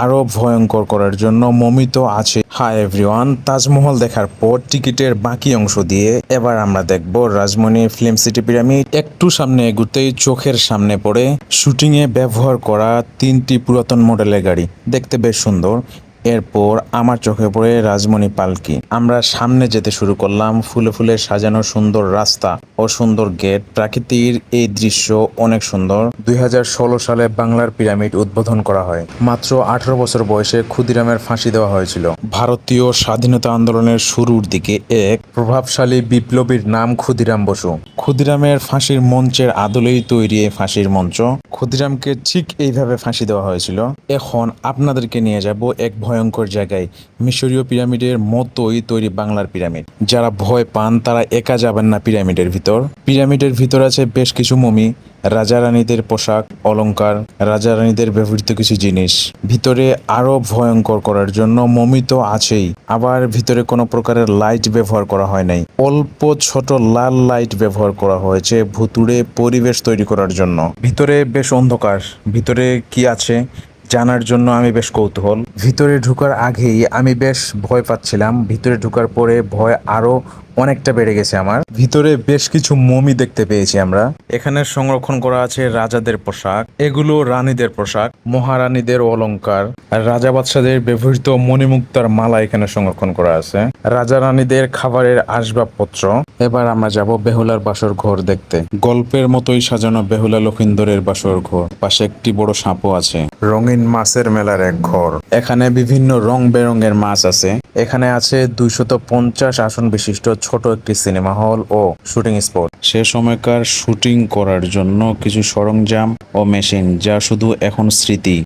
আরো ভয়ঙ্কর করার জন্য মমি তো আছে। হাই এভরিওয়ান, তাজমহল দেখার পর টিকিটের বাকি অংশ দিয়ে এবার আমরা দেখব রাজমনি ফিল্ম সিটি পিরামিড। একটু সামনে এগুতেই চোখের সামনে পড়ে শুটিং এ ব্যবহার করা 3টি পুরাতন মডেলের গাড়ি, দেখতে বেশ সুন্দর। এরপর আমার চোখে পড়ে রাজমনি পালকি। আমরা সামনে যেতে শুরু করলাম। ফুলে ফুলে সাজানো সুন্দর রাস্তা ও সুন্দর গেট, প্রাকৃতির এই দৃশ্য অনেক সুন্দর। 2016 সালে বাংলার পিরামিড উদ্বোধন করা হয়। মাত্র 18 বছর বয়সে ক্ষুদিরামের ফাঁসি দেওয়া হয়েছিল। ভারতীয় স্বাধীনতা আন্দোলনের শুরুর দিকে এক প্রভাবশালী বিপ্লবীর নাম ক্ষুদিরাম বসু। ক্ষুদিরামের ফাঁসির মঞ্চের আদলেই তৈরি এই ফাঁসির মঞ্চ। ক্ষুদিরামকে ঠিক এইভাবে ফাঁসি দেওয়া হয়েছিল। এখন আপনাদেরকে নিয়ে যাব এক ভয়ঙ্কর জায়গায়, মিশরীয় পিরামিডের মতোই তৈরি বাংলার পিরামিড। যারা ভয় পান তারা একা যাবেন না পিরামিডের ভিতর। পিরামিডের ভিতর আছে বেশ কিছু মমি, রাজা রানীদের পোশাক, অলংকার, রাজা রানীদের ব্যবহৃত কিছু জিনিস। ভিতরে আরো ভয়ঙ্কর করার জন্য মমি তো আছেই, আবার ভিতরে কোনো প্রকারের লাইট ব্যবহার করা হয় নাই। অল্প ছোট লাল লাইট ব্যবহার করা হয়েছে ভুতুড়ে পরিবেশ তৈরি করার জন্য। ভিতরে বেশ অন্ধকার। ভিতরে কি আছে জানার জন্য আমি বেশ কৌতূহল। ভিতরে ঢুকার আগেই আমি বেশ ভয় পাচ্ছিলাম। ভিতরে ঢুকার পরে ভয় আরো অনেকটা বেড়ে গেছে আমার। ভিতরে বেশ কিছু মমি দেখতে পেয়েছি আমরা। এখানে সংরক্ষণ করা আছে রাজাদের পোশাক, এগুলো রানীদের পোশাক, মহারানীদের অলংকার, আর রাজা বাদশাদের ব্যবহৃত মণিমুক্তার মালা এখানে সংরক্ষণ করা আছে, রাজা রানীদের খাবারের আসবাবপত্র। এবার আমরা যাব বেহুলার বাসর ঘর দেখতে। গল্পের মতোই সাজানো বেহুলা লক্ষিন্দরের বাসর ঘর। পাশে একটি বড় সাপও আছে। রঙিন মাছের মেলার এক ঘর। এখানে বিভিন্ন রং বেরঙের মাছ আছে। এখানে আছে 250 আসন বিশিষ্ট ছোট একটি সিনেমা হল ও শুটিং স্পট। সে সময়কার শুটিং করার জন্য কিছু সরঞ্জাম ও মেশিন, যা শুধু এখন স্মৃতি।